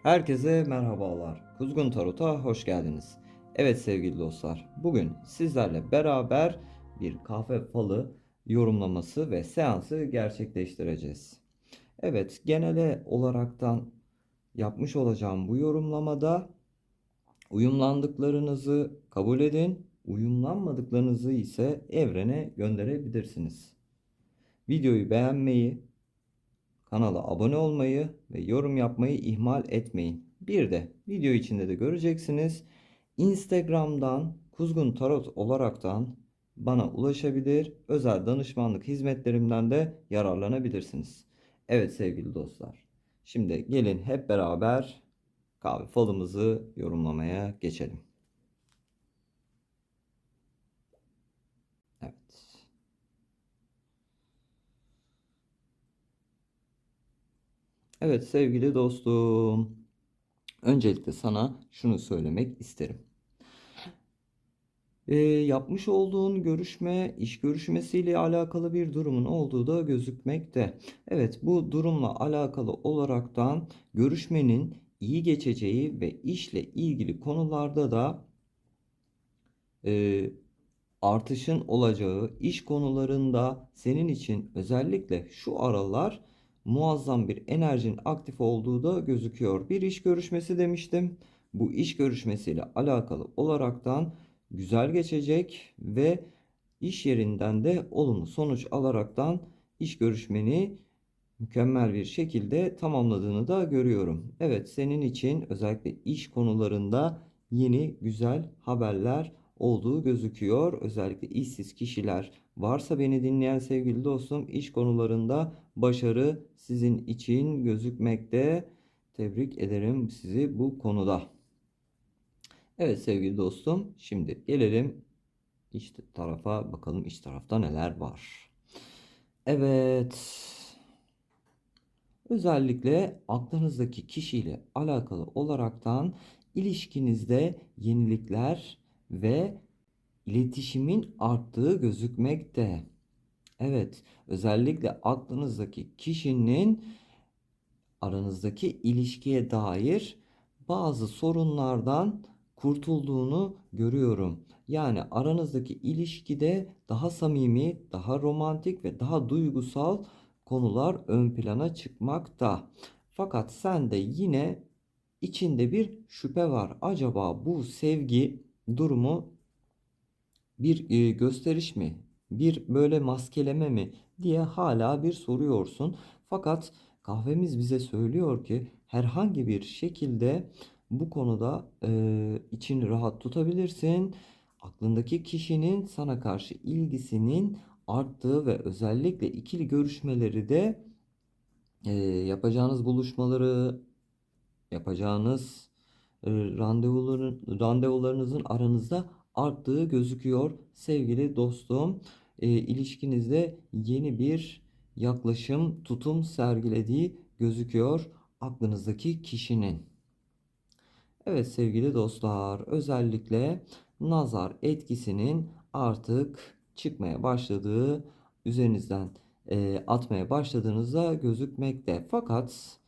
Herkese merhabalar. Kuzgun Tarot'a hoş geldiniz. Evet sevgili dostlar, bugün sizlerle beraber bir kahve falı yorumlaması ve seansı gerçekleştireceğiz. Evet, genele olaraktan yapmış olacağım bu yorumlamada uyumlandıklarınızı kabul edin, uyumlanmadıklarınızı ise evrene gönderebilirsiniz. Videoyu beğenmeyi, kanala abone olmayı ve yorum yapmayı ihmal etmeyin. Bir de video içinde de göreceksiniz. Instagram'dan Kuzgun Tarot olaraktan bana ulaşabilir, özel danışmanlık hizmetlerimden de yararlanabilirsiniz. Evet sevgili dostlar. Şimdi gelin hep beraber kahve falımızı yorumlamaya geçelim. Evet. Evet sevgili dostum. Öncelikle sana şunu söylemek isterim. Yapmış olduğun görüşme, iş görüşmesiyle alakalı bir durumun olduğu da gözükmekte. Evet, bu durumla alakalı olaraktan görüşmenin iyi geçeceği ve işle ilgili konularda da e, artışın olacağı, iş konularında senin için özellikle şu aralar muazzam bir enerjinin aktif olduğu da gözüküyor. Bir iş görüşmesi demiştim. Bu iş görüşmesiyle alakalı olaraktan güzel geçecek ve iş yerinden de olumlu sonuç alaraktan iş görüşmeni mükemmel bir şekilde tamamladığını da görüyorum. Evet, senin için özellikle iş konularında yeni güzel haberler olduğu gözüküyor. Özellikle işsiz kişiler varsa beni dinleyen sevgili dostum, iş konularında başarı sizin için gözükmekte. Tebrik ederim sizi bu konuda. Evet sevgili dostum, şimdi gelelim iç tarafa, bakalım iç tarafta neler var. Evet. Özellikle aklınızdaki kişiyle alakalı olaraktan ilişkinizde yenilikler ve iletişimin arttığı gözükmekte. Evet, özellikle aklınızdaki kişinin aranızdaki ilişkiye dair bazı sorunlardan kurtulduğunu görüyorum. Yani aranızdaki ilişkide daha samimi, daha romantik ve daha duygusal konular ön plana çıkmakta. Fakat sende yine içinde bir şüphe var. Acaba bu sevgi durumu bir gösteriş mi? Bir böyle maskeleme mi diye hala bir soruyorsun. Fakat kahvemiz bize söylüyor ki herhangi bir şekilde bu konuda içini rahat tutabilirsin. Aklındaki kişinin sana karşı ilgisinin arttığı ve özellikle ikili görüşmeleri de yapacağınız buluşmaları, yapacağınız randevularınızın aranızda arttığı gözüküyor sevgili dostum. İlişkinizde yeni bir yaklaşım, tutum sergilediği gözüküyor aklınızdaki kişinin. Evet sevgili dostlar, özellikle nazar etkisinin artık çıkmaya başladığı, üzerinizden atmaya başladığınızda gözükmekte. Fakat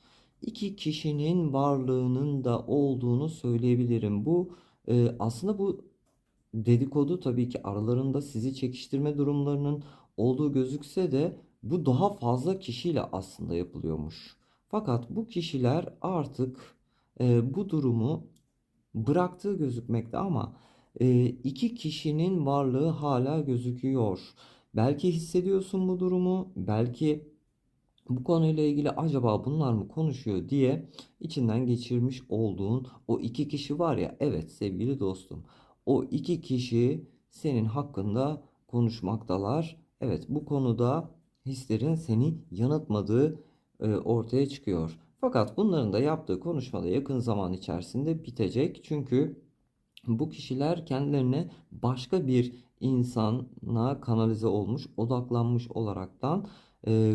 iki kişinin varlığının da olduğunu söyleyebilirim. Aslında bu dedikodu tabii ki aralarında sizi çekiştirme durumlarının olduğu gözükse de bu daha fazla kişiyle aslında yapılıyormuş. Fakat bu kişiler artık bu durumu bıraktığı gözükmekte ama iki kişinin varlığı hala gözüküyor. Belki hissediyorsun bu durumu, belki bu konuyla ilgili acaba bunlar mı konuşuyor diye içinden geçirmiş olduğun o iki kişi var ya, evet sevgili dostum, o iki kişi senin hakkında konuşmaktalar. Evet, bu konuda hislerin seni yanıltmadığı ortaya çıkıyor. Fakat bunların da yaptığı konuşmada yakın zaman içerisinde bitecek. Çünkü bu kişiler kendilerine başka bir insana kanalize olmuş, odaklanmış olaraktan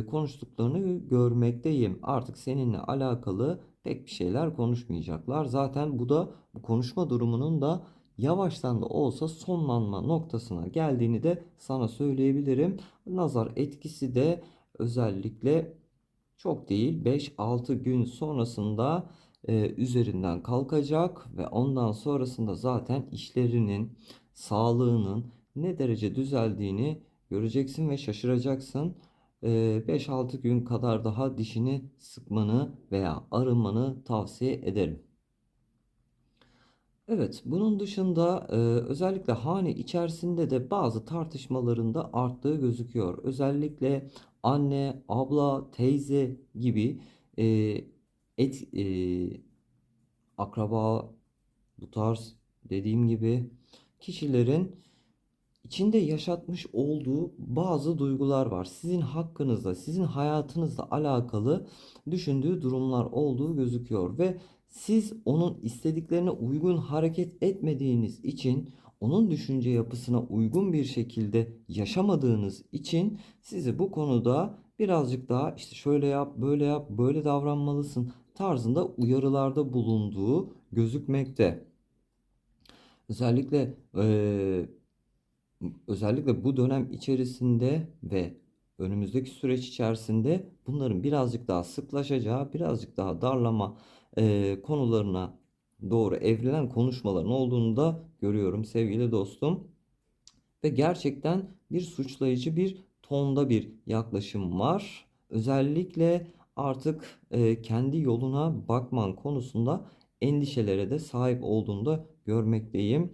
konuştuklarını görmekteyim. Artık seninle alakalı pek bir şeyler konuşmayacaklar. Zaten bu konuşma durumunun da yavaştan da olsa sonlanma noktasına geldiğini de sana söyleyebilirim. Nazar etkisi de özellikle çok değil 5-6 gün sonrasında üzerinden kalkacak ve ondan sonrasında zaten işlerinin, sağlığının ne derece düzeldiğini göreceksin ve şaşıracaksın. 5-6 gün kadar daha dişini sıkmanı veya arınmanı tavsiye ederim. Evet, bunun dışında özellikle hane içerisinde de bazı tartışmalarında arttığı gözüküyor. Özellikle anne, abla, teyze gibi e, et, akraba, bu tarz dediğim gibi kişilerin içinde yaşatmış olduğu bazı duygular var. Sizin hakkınızda, sizin hayatınızla alakalı düşündüğü durumlar olduğu gözüküyor ve siz onun istediklerine uygun hareket etmediğiniz için, onun düşünce yapısına uygun bir şekilde yaşamadığınız için sizi bu konuda birazcık daha işte şöyle yap, böyle yap, böyle davranmalısın tarzında uyarılarda bulunduğu gözükmekte. Özellikle özellikle bu dönem içerisinde ve önümüzdeki süreç içerisinde bunların birazcık daha sıklaşacağı, birazcık daha darlama konularına doğru evrilen konuşmaların olduğunu da görüyorum sevgili dostum. Ve gerçekten bir suçlayıcı bir tonda bir yaklaşım var. Özellikle artık kendi yoluna bakman konusunda endişelere de sahip olduğunu da görmekteyim.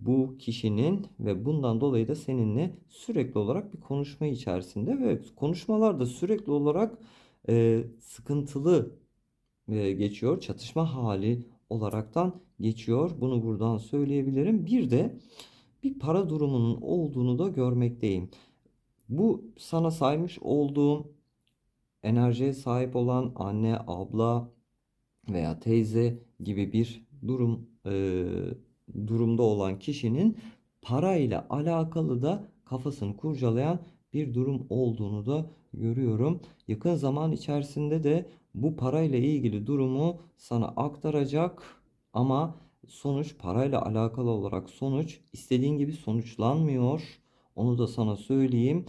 Bu kişinin ve bundan dolayı da seninle sürekli olarak bir konuşma içerisinde ve konuşmalar da sürekli olarak sıkıntılı geçiyor. Çatışma hali olaraktan geçiyor. Bunu buradan söyleyebilirim. Bir de bir para durumunun olduğunu da görmekteyim. Bu sana saymış olduğum enerjiye sahip olan anne, abla veya teyze gibi bir durumda olan kişinin parayla alakalı da kafasını kurcalayan bir durum olduğunu da görüyorum. Yakın zaman içerisinde de bu parayla ilgili durumu sana aktaracak ama sonuç parayla alakalı olarak sonuç istediğin gibi sonuçlanmıyor. Onu da sana söyleyeyim.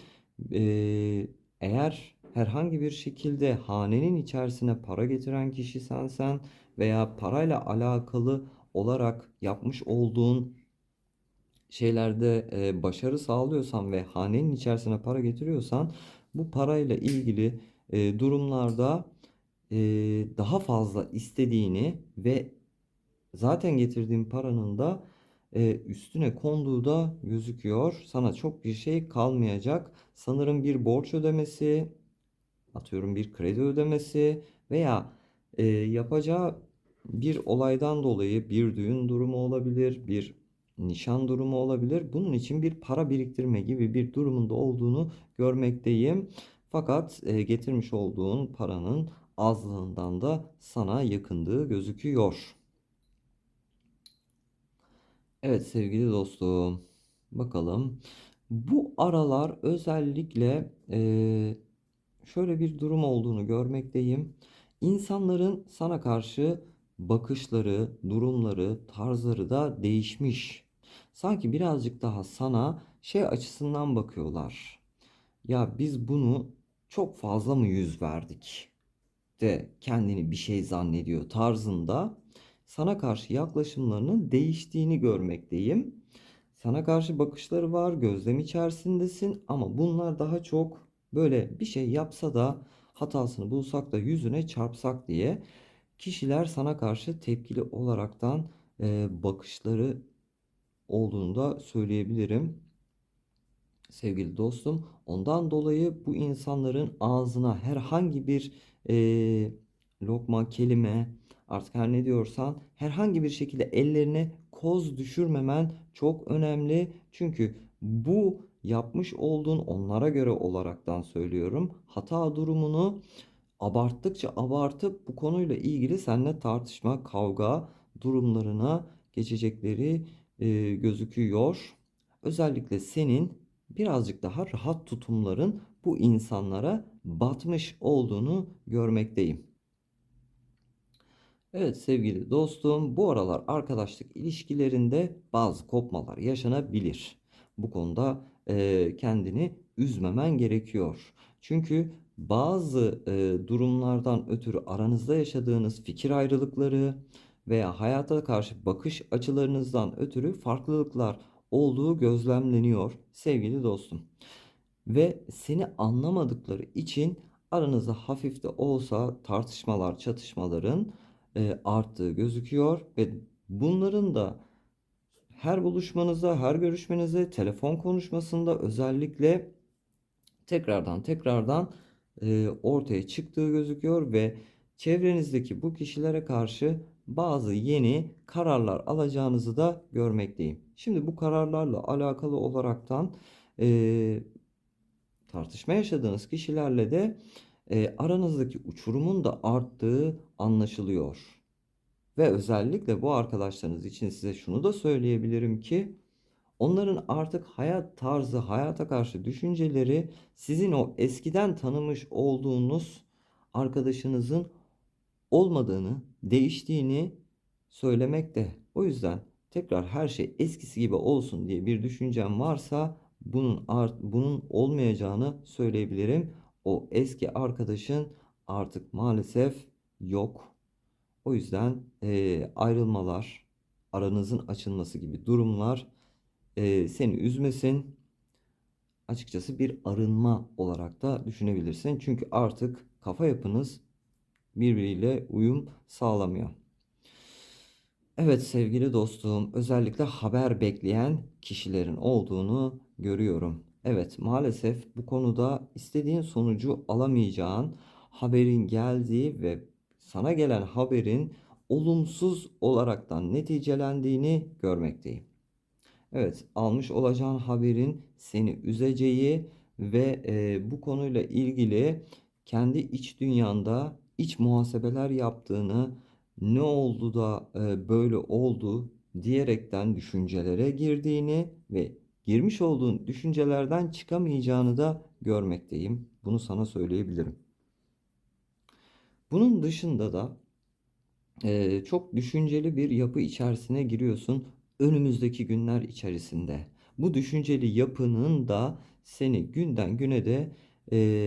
Eğer herhangi bir şekilde hanenin içerisine para getiren kişi sensen veya parayla alakalı olarak yapmış olduğun şeylerde başarı sağlıyorsan ve hanenin içerisine para getiriyorsan bu parayla ilgili durumlarda e, daha fazla istediğini ve zaten getirdiğin paranın da üstüne konduğu da gözüküyor. Sana çok bir şey kalmayacak. Sanırım bir borç ödemesi, atıyorum bir kredi ödemesi veya yapacağı bir olaydan dolayı bir düğün durumu olabilir, bir nişan durumu olabilir. Bunun için bir para biriktirme gibi bir durumunda olduğunu görmekteyim. Fakat getirmiş olduğun paranın azlığından da sana yakındığı gözüküyor. Evet sevgili dostum, bakalım. Bu aralar özellikle şöyle bir durum olduğunu görmekteyim. İnsanların sana karşı bakışları, durumları, tarzları da değişmiş. Sanki birazcık daha sana şey açısından bakıyorlar. Ya biz bunu çok fazla mı yüz verdik de kendini bir şey zannediyor tarzında sana karşı yaklaşımlarının değiştiğini görmekteyim. Sana karşı bakışları var, gözlem içerisindesin ama bunlar daha çok böyle bir şey yapsa da hatasını bulsak da yüzüne çarpsak diye kişiler sana karşı tepkili olaraktan bakışları olduğunu da söyleyebilirim sevgili dostum. Ondan dolayı bu insanların ağzına herhangi bir lokma, kelime artık her ne diyorsan herhangi bir şekilde ellerine koz düşürmemen çok önemli. Çünkü bu yapmış olduğun onlara göre olaraktan söylüyorum. Hata durumunu abarttıkça abartıp bu konuyla ilgili seninle tartışma, kavga durumlarına geçecekleri gözüküyor. Özellikle senin birazcık daha rahat tutumların bu insanlara batmış olduğunu görmekteyim. Evet sevgili dostum, bu aralar arkadaşlık ilişkilerinde bazı kopmalar yaşanabilir. Bu konuda kendini üzmemen gerekiyor. Çünkü bazı durumlardan ötürü aranızda yaşadığınız fikir ayrılıkları veya hayata karşı bakış açılarınızdan ötürü farklılıklar olduğu gözlemleniyor sevgili dostum. Ve seni anlamadıkları için aranızda hafif de olsa tartışmalar, çatışmaların arttığı gözüküyor ve bunların da her buluşmanızda, her görüşmenizde, telefon konuşmasında özellikle tekrardan ortaya çıktığı gözüküyor ve çevrenizdeki bu kişilere karşı bazı yeni kararlar alacağınızı da görmekteyim. Şimdi bu kararlarla alakalı olaraktan e, tartışma yaşadığınız kişilerle de aranızdaki uçurumun da arttığı anlaşılıyor. Ve özellikle bu arkadaşlarınız için size şunu da söyleyebilirim ki onların artık hayat tarzı, hayata karşı düşünceleri sizin o eskiden tanımış olduğunuz arkadaşınızın olmadığını, değiştiğini söylemekte. O yüzden tekrar her şey eskisi gibi olsun diye bir düşüncem varsa bunun olmayacağını söyleyebilirim. O eski arkadaşın artık maalesef yok. O yüzden ayrılmalar, aranızın açılması gibi durumlar seni üzmesin. Açıkçası bir arınma olarak da düşünebilirsin. Çünkü artık kafa yapınız birbiriyle uyum sağlamıyor. Evet sevgili dostum, özellikle haber bekleyen kişilerin olduğunu görüyorum. Evet, maalesef bu konuda istediğin sonucu alamayacağın haberin geldiği ve sana gelen haberin olumsuz olaraktan neticelendiğini görmekteyim. Evet, almış olacağın haberin seni üzeceği ve bu konuyla ilgili kendi iç dünyanda iç muhasebeler yaptığını, ne oldu da böyle oldu diyerekten düşüncelere girdiğini ve girmiş olduğun düşüncelerden çıkamayacağını da görmekteyim. Bunu sana söyleyebilirim. Bunun dışında da çok düşünceli bir yapı içerisine giriyorsun önümüzdeki günler içerisinde. Bu düşünceli yapının da seni günden güne de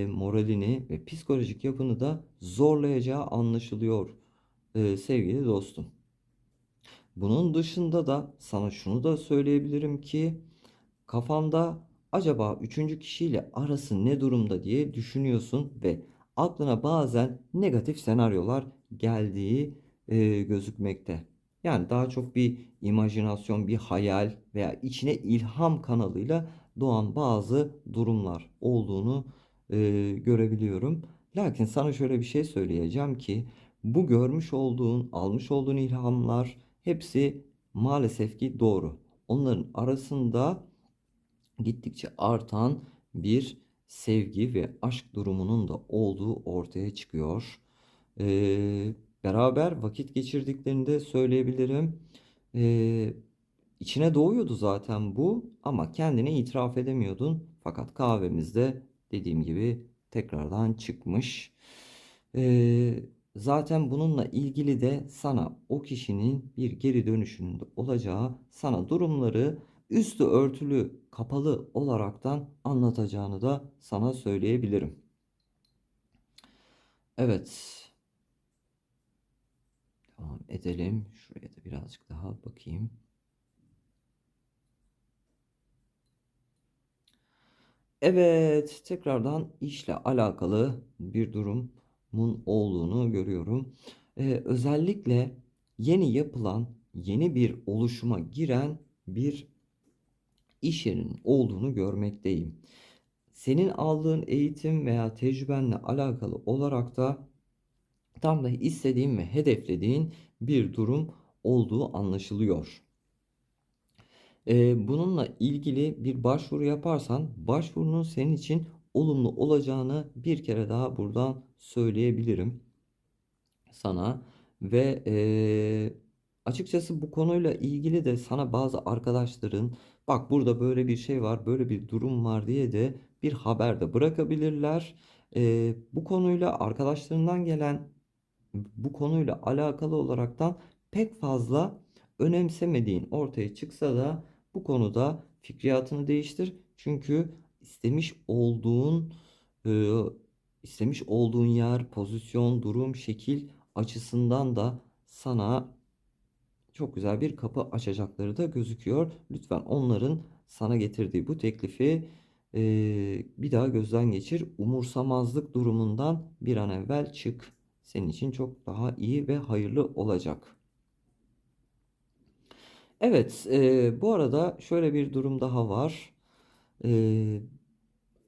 moralini ve psikolojik yapını da zorlayacağı anlaşılıyor sevgili dostum. Bunun dışında da sana şunu da söyleyebilirim ki kafanda acaba üçüncü kişiyle arası ne durumda diye düşünüyorsun ve aklına bazen negatif senaryolar geldiği gözükmekte. Yani daha çok bir imajinasyon, bir hayal veya içine ilham kanalıyla doğan bazı durumlar olduğunu görebiliyorum. Lakin sana şöyle bir şey söyleyeceğim ki bu görmüş olduğun, almış olduğun ilhamlar hepsi maalesef ki doğru. Onların arasında gittikçe artan bir sevgi ve aşk durumunun da olduğu ortaya çıkıyor. Beraber vakit geçirdiklerini de söyleyebilirim. Ee, içine doğuyordu zaten bu ama kendine itiraf edemiyordun. Fakat kahvemizde dediğim gibi tekrardan çıkmış. Zaten bununla ilgili de sana o kişinin bir geri dönüşünün de olacağı, sana durumları üstü örtülü, kapalı olaraktan anlatacağını da sana söyleyebilirim. Evet, devam edelim. Şuraya da birazcık daha bakayım. Evet, tekrardan işle alakalı bir durumun olduğunu görüyorum. Özellikle yeni yapılan, yeni bir oluşuma giren bir iş yerinin olduğunu görmekteyim. Senin aldığın eğitim veya tecrübenle alakalı olarak da tam da istediğin ve hedeflediğin bir durum olduğu anlaşılıyor. Bununla ilgili bir başvuru yaparsan başvurunun senin için olumlu olacağını bir kere daha buradan söyleyebilirim sana ve açıkçası bu konuyla ilgili de sana bazı arkadaşların bak burada böyle bir şey var, böyle bir durum var diye de bir haber de bırakabilirler. Bu konuyla arkadaşlarından gelen bu konuyla alakalı olaraktan pek fazla önemsemediğin ortaya çıksa da bu konuda fikriyatını değiştir. Çünkü istemiş olduğun e, istemiş olduğun yer, pozisyon, durum, şekil açısından da sana çok güzel bir kapı açacakları da gözüküyor. Lütfen onların sana getirdiği bu teklifi bir daha gözden geçir. Umursamazlık durumundan bir an evvel çık. Senin için çok daha iyi ve hayırlı olacak. Evet, bu arada şöyle bir durum daha var. E,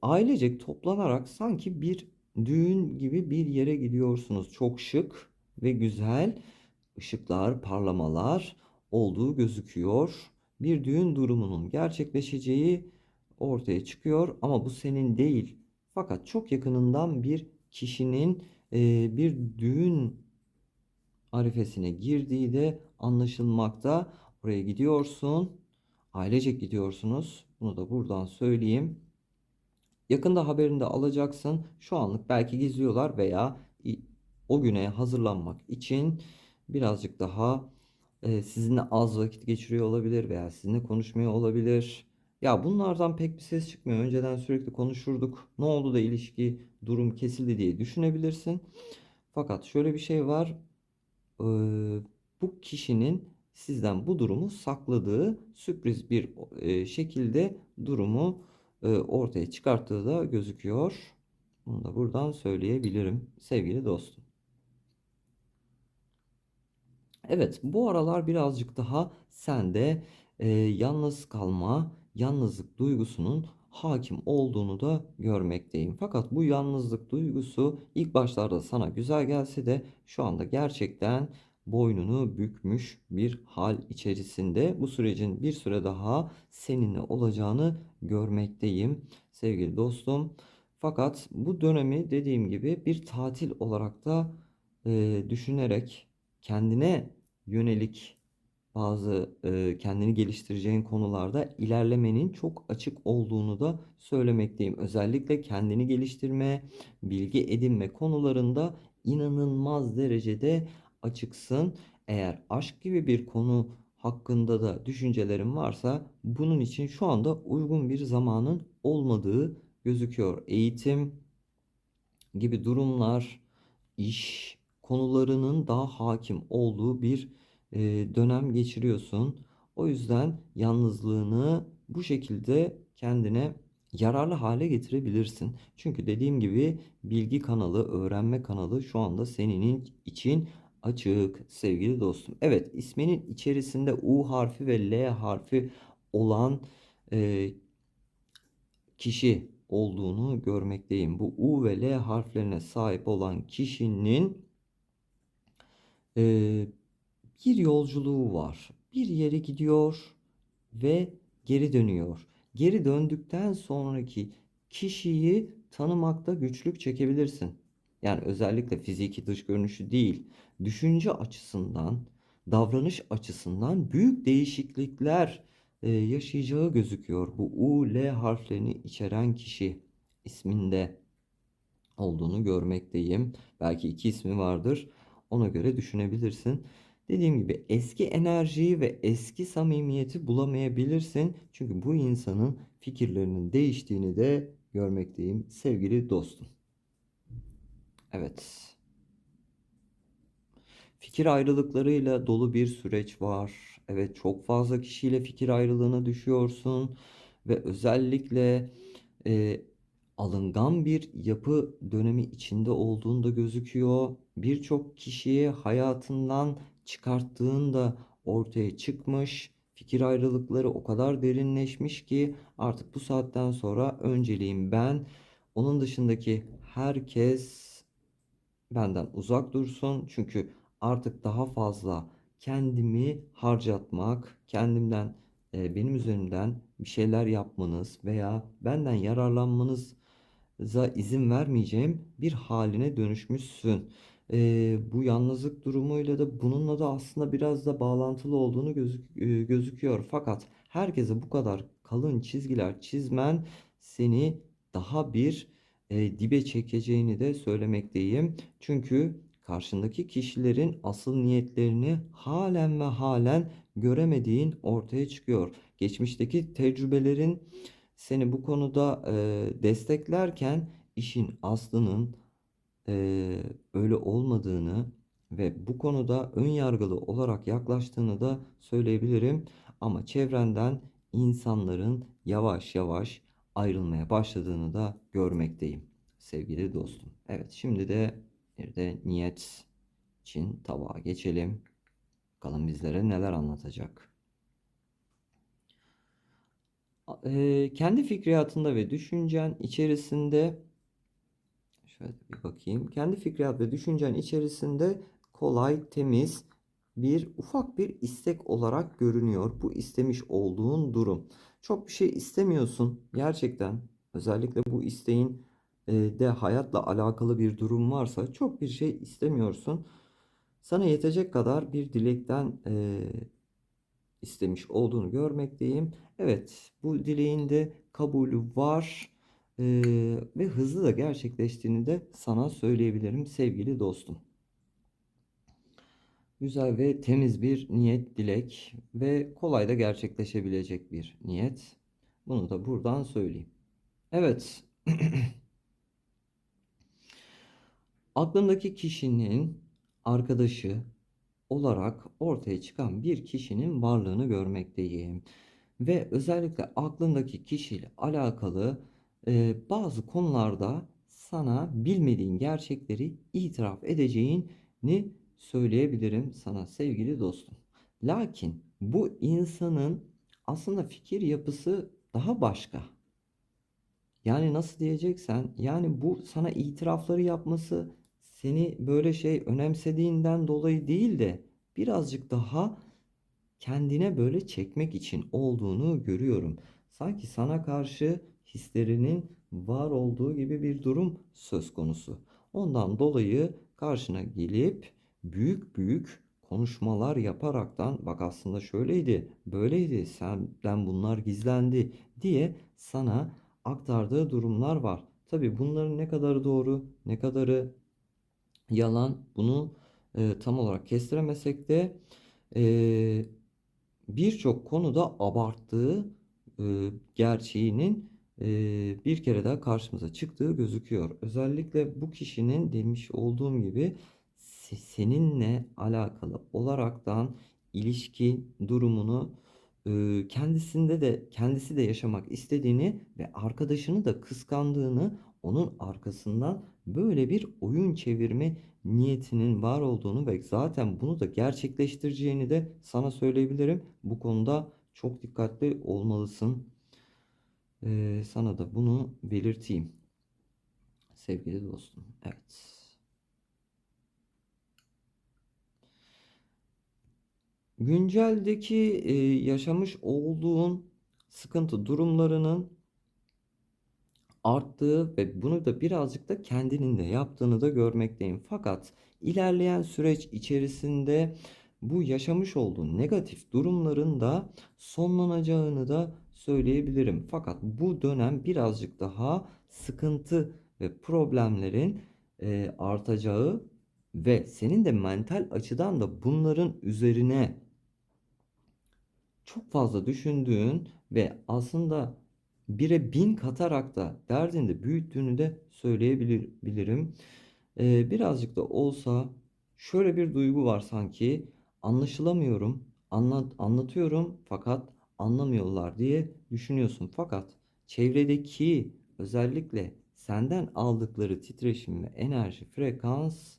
Ailecek toplanarak sanki bir düğün gibi bir yere gidiyorsunuz. Çok şık ve güzel ışıklar, parlamalar olduğu gözüküyor. Bir düğün durumunun gerçekleşeceği ortaya çıkıyor ama bu senin değil. Fakat çok yakınından bir kişinin bir düğün arifesine girdiği de anlaşılmakta. Oraya gidiyorsun. Ailecek gidiyorsunuz. Bunu da buradan söyleyeyim. Yakında haberini de alacaksın. Şu anlık belki gizliyorlar veya o güne hazırlanmak için birazcık daha sizinle az vakit geçiriyor olabilir veya sizinle konuşmuyor olabilir. Ya bunlardan pek bir ses çıkmıyor. Önceden sürekli konuşurduk. Ne oldu da ilişki durum kesildi diye düşünebilirsin. Fakat şöyle bir şey var. Bu kişinin sizden bu durumu sakladığı sürpriz bir şekilde durumu ortaya çıkarttığı da gözüküyor. Bunu da buradan söyleyebilirim sevgili dostum. Evet, bu aralar birazcık daha sende yalnız kalma, yalnızlık duygusunun hakim olduğunu da görmekteyim. Fakat bu yalnızlık duygusu ilk başlarda sana güzel gelse de şu anda gerçekten boynunu bükmüş bir hal içerisinde. Bu sürecin bir süre daha seninle olacağını görmekteyim sevgili dostum. Fakat bu dönemi dediğim gibi bir tatil olarak da düşünerek kendine yönelik bazı kendini geliştireceğin konularda ilerlemenin çok açık olduğunu da söylemekteyim. Özellikle kendini geliştirme, bilgi edinme konularında inanılmaz derecede açıksın. Eğer aşk gibi bir konu hakkında da düşüncelerin varsa bunun için şu anda uygun bir zamanın olmadığı gözüküyor. Eğitim gibi durumlar, iş konularının daha hakim olduğu bir dönem geçiriyorsun. O yüzden yalnızlığını bu şekilde kendine yararlı hale getirebilirsin. Çünkü dediğim gibi bilgi kanalı, öğrenme kanalı şu anda senin için açık sevgili dostum. Evet, isminin içerisinde U harfi ve L harfi olan e, kişi olduğunu görmekteyim. Bu U ve L harflerine sahip olan kişinin e, bir yolculuğu var. Bir yere gidiyor ve geri dönüyor. Geri döndükten sonraki kişiyi tanımakta güçlük çekebilirsin. Yani özellikle fiziki dış görünüşü değil, düşünce açısından, davranış açısından büyük değişiklikler yaşayacağı gözüküyor. Bu U, L harflerini içeren kişi isminde olduğunu görmekteyim. Belki iki ismi vardır. Ona göre düşünebilirsin. Dediğim gibi eski enerjiyi ve eski samimiyeti bulamayabilirsin. Çünkü bu insanın fikirlerinin değiştiğini de görmekteyim sevgili dostum. Evet. Fikir ayrılıklarıyla dolu bir süreç var. Evet, çok fazla kişiyle fikir ayrılığına düşüyorsun ve özellikle e, alıngan bir yapı dönemi içinde olduğunda gözüküyor. Birçok kişiyi hayatından çıkarttığın da ortaya çıkmış. Fikir ayrılıkları o kadar derinleşmiş ki artık bu saatten sonra önceliğim ben. Onun dışındaki herkes benden uzak dursun. Çünkü artık daha fazla kendimi harcatmak, kendimden, benim üzerimden bir şeyler yapmanız veya benden yararlanmanıza izin vermeyeceğim bir haline dönüşmüşsün. Bu yalnızlık durumuyla da bununla da aslında biraz da bağlantılı olduğunu gözüküyor. Fakat herkese bu kadar kalın çizgiler çizmen seni daha bir dibe çekeceğini de söylemekteyim. Çünkü karşındaki kişilerin asıl niyetlerini halen ve halen göremediğin ortaya çıkıyor. Geçmişteki tecrübelerin seni bu konuda desteklerken işin aslının öyle olmadığını ve bu konuda ön yargılı olarak yaklaştığını da söyleyebilirim. Ama çevrenden insanların yavaş yavaş ayrılmaya başladığını da görmekteyim sevgili dostum. Evet, şimdi de bir de niyet için tabağa geçelim. Bakalım bizlere neler anlatacak. Kendi fikriyatında ve düşüncen içerisinde şöyle bir bakayım. Kendi fikriyat ve düşüncen içerisinde kolay, temiz ufak bir istek olarak görünüyor. Bu istemiş olduğun durum. Çok bir şey istemiyorsun gerçekten. Özellikle bu isteğin de hayatla alakalı bir durum varsa çok bir şey istemiyorsun. Sana yetecek kadar bir dilekten istemiş olduğunu görmekteyim. Evet, bu dileğin de kabulü var ve hızlı da gerçekleştiğini de sana söyleyebilirim sevgili dostum. Güzel ve temiz bir niyet, dilek ve kolay da gerçekleşebilecek bir niyet. Bunu da buradan söyleyeyim. Evet, aklındaki kişinin arkadaşı olarak ortaya çıkan bir kişinin varlığını görmekteyim. Ve özellikle aklındaki kişiyle alakalı bazı konularda sana bilmediğin gerçekleri itiraf edeceğini söyleyebilirim sana sevgili dostum. Lakin bu insanın aslında fikir yapısı daha başka. Yani nasıl diyeceksen, yani bu sana itirafları yapması seni böyle şey önemsediğinden dolayı değil de birazcık daha kendine böyle çekmek için olduğunu görüyorum. Sanki sana karşı hislerinin var olduğu gibi bir durum söz konusu. Ondan dolayı karşına gelip büyük büyük konuşmalar yaparaktan bak aslında şöyleydi, böyleydi, senden bunlar gizlendi diye sana aktardığı durumlar var. Tabii bunların ne kadarı doğru, ne kadarı yalan bunu tam olarak kestiremesek de e, birçok konuda abarttığı gerçeğinin bir kere daha karşımıza çıktığı gözüküyor. Özellikle bu kişinin demiş olduğum gibi seninle alakalı olaraktan ilişki durumunu kendisi de yaşamak istediğini ve arkadaşını da kıskandığını, onun arkasından böyle bir oyun çevirme niyetinin var olduğunu ve zaten bunu da gerçekleştireceğini de sana söyleyebilirim. Bu konuda çok dikkatli olmalısın. Sana da bunu belirteyim sevgili dostum. Evet. Günceldeki yaşamış olduğun sıkıntı durumlarının arttığı ve bunu da birazcık da kendinin de yaptığını da görmekteyim. Fakat ilerleyen süreç içerisinde bu yaşamış olduğun negatif durumların da sonlanacağını da söyleyebilirim. Fakat bu dönem birazcık daha sıkıntı ve problemlerin artacağı ve senin de mental açıdan da bunların üzerine çok fazla düşündüğün ve aslında 1'e 1000 katarak da derdini de büyüttüğünü de söyleyebilirim. Birazcık da olsa şöyle bir duygu var sanki anlaşılamıyorum, anlatıyorum fakat anlamıyorlar diye düşünüyorsun. Fakat çevredeki özellikle senden aldıkları titreşim ve enerji frekans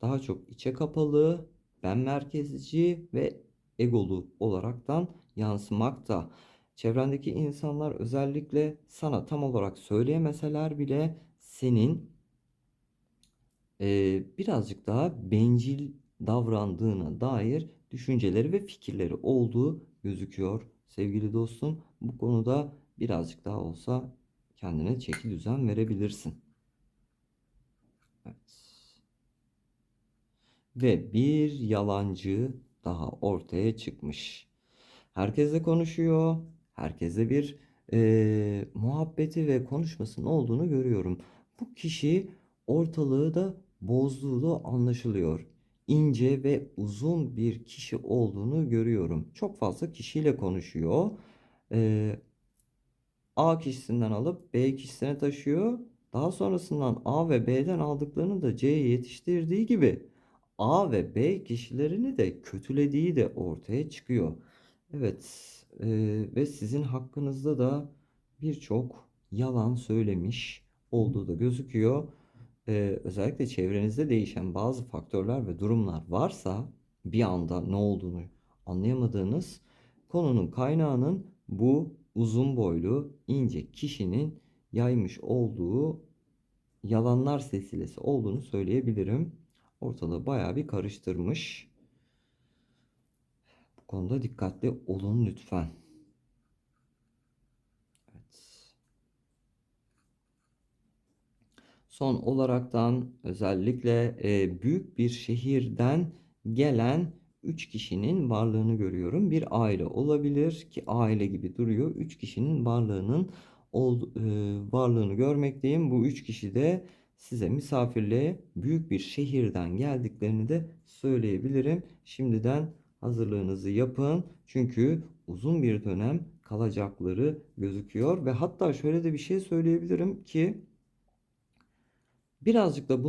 daha çok içe kapalı, ben merkezci ve egolu olaraktan yansımakta. Çevrendeki insanlar özellikle sana tam olarak söyleyemeseler bile senin birazcık daha bencil davrandığına dair düşünceleri ve fikirleri olduğu gözüküyor sevgili dostum. Bu konuda birazcık daha olsa kendine çeki düzen verebilirsin. Evet. Ve bir yalancı daha ortaya çıkmış. Herkesle konuşuyor. Herkesle bir muhabbeti ve konuşmasının olduğunu görüyorum. Bu kişi ortalığı da bozduğu da anlaşılıyor. İnce ve uzun bir kişi olduğunu görüyorum. Çok fazla kişiyle konuşuyor. Eee, A kişisinden alıp B kişisine taşıyor. Daha sonrasından A ve B'den aldıklarını da C'ye yetiştirdiği gibi A ve B kişilerini de kötülediği de ortaya çıkıyor. Evet, ve sizin hakkınızda da birçok yalan söylemiş olduğu da gözüküyor. Özellikle çevrenizde değişen bazı faktörler ve durumlar varsa bir anda ne olduğunu anlayamadığınız konunun kaynağının bu uzun boylu ince kişinin yaymış olduğu yalanlar silsilesi olduğunu söyleyebilirim. Ortalığı bayağı bir karıştırmış. Bu konuda dikkatli olun lütfen. Evet. Son olaraktan özellikle büyük bir şehirden gelen 3 kişinin varlığını görüyorum. Bir aile olabilir ki aile gibi duruyor. 3 kişinin varlığını görmekteyim. Bu 3 kişi de size misafirliğe büyük bir şehirden geldiklerini de söyleyebilirim. Şimdiden hazırlığınızı yapın. Çünkü uzun bir dönem kalacakları gözüküyor ve hatta şöyle de bir şey söyleyebilirim ki birazcık da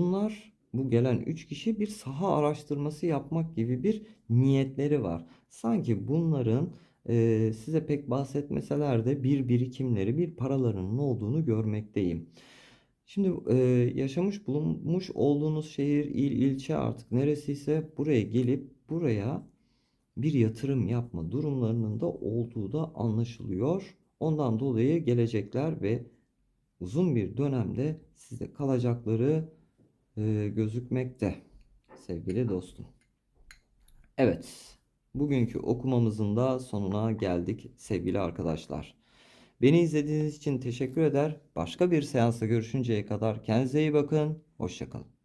bu gelen 3 kişi bir saha araştırması yapmak gibi bir niyetleri var. Sanki bunların size pek bahsetmeseler de bir birikimleri, bir paralarının olduğunu görmekteyim. Şimdi yaşamış bulunmuş olduğunuz şehir, il, ilçe artık neresiyse buraya gelip buraya bir yatırım yapma durumlarının da olduğu da anlaşılıyor. Ondan dolayı gelecekler ve uzun bir dönemde sizde kalacakları gözükmekte sevgili dostum. Evet, bugünkü okumamızın da sonuna geldik sevgili arkadaşlar. Beni izlediğiniz için teşekkür eder. Başka bir seansta görüşünceye kadar kendinize iyi bakın. Hoşça kalın.